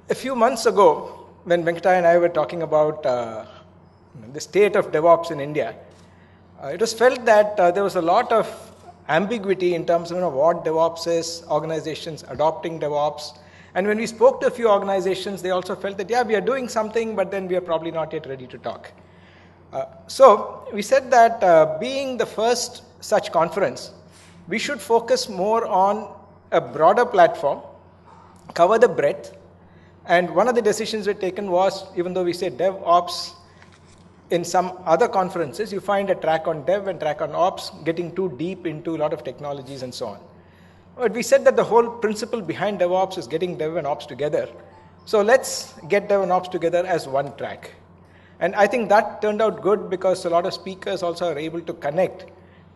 A few months ago, when Venkata and I were talking about the state of DevOps in India, it was felt that there was a lot of ambiguity in terms of what DevOps is, organizations adopting DevOps. And when we spoke to a few organizations, they also felt that, yeah, we are doing something, but then we are probably not yet ready to talk. So we said that being the first such conference, we should focus more on a broader platform, cover the breadth. And one of the decisions we've taken was, even though we say DevOps, in some other conferences, you find a track on Dev and track on Ops, getting too deep into a lot of technologies and so on. But we said that the whole principle behind DevOps is getting Dev and Ops together. So let's get Dev and Ops together as one track. And I think that turned out good because a lot of speakers also are able to connect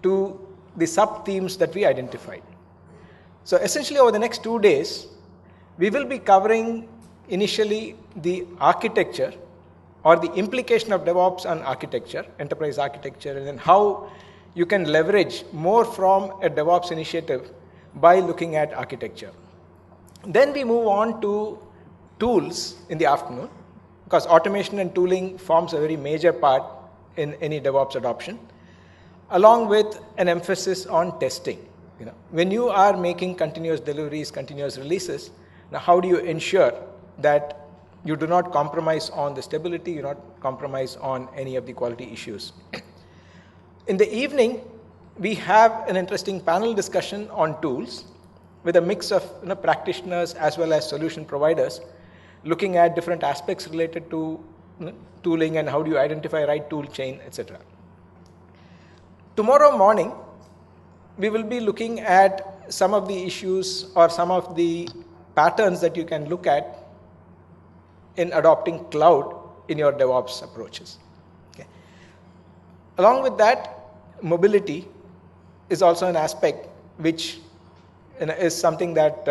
to the sub-themes that we identified. So essentially over the next 2 days, we will be covering initially the architecture or the implication of DevOps on architecture, enterprise architecture, and then how you can leverage more from a DevOps initiative by looking at architecture. Then we move on to tools in the afternoon, because automation and tooling forms a very major part in any DevOps adoption, along with an emphasis on testing. When you are making continuous deliveries, continuous releases, now how do you ensure that you do not compromise on the stability, you do not compromise on any of the quality issues. In the evening, we have an interesting panel discussion on tools with a mix of practitioners as well as solution providers, looking at different aspects related to tooling and how do you identify right tool chain, etc. Tomorrow morning, we will be looking at some of the issues or some of the patterns that you can look at in adopting cloud in your DevOps approaches. Okay. Along with that, mobility is also an aspect which is something that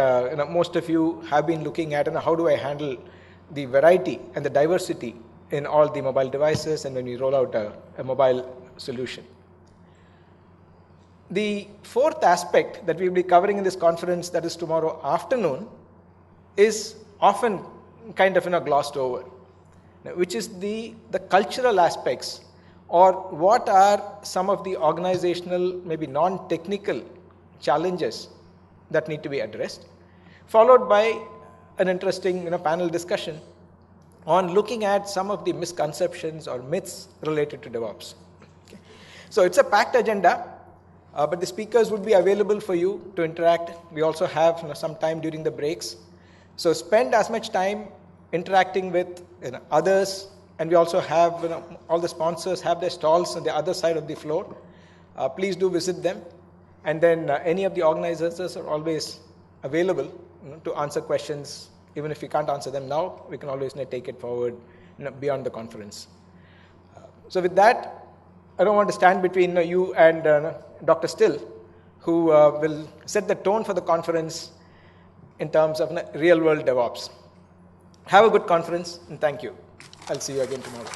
most of you have been looking at, how do I handle the variety and the diversity in all the mobile devices and when we roll out a mobile solution. The fourth aspect that we will be covering in this conference, that is tomorrow afternoon, is often kind of glossed over, which is the cultural aspects, or what are some of the organizational, maybe non-technical challenges that need to be addressed, followed by an interesting panel discussion on looking at some of the misconceptions or myths related to DevOps. Okay. So it's a packed agenda, but the speakers would be available for you to interact. We also have some time during the breaks. So spend as much time interacting with others, and we also have all the sponsors have their stalls on the other side of the floor. Please do visit them, and then any of the organizers are always available to answer questions. Even if we can't answer them now, we can always take it forward beyond the conference. So with that, I don't want to stand between you and Dr. Still, who will set the tone for the conference in terms of real-world DevOps. Have a good conference, and thank you. I'll see you again tomorrow.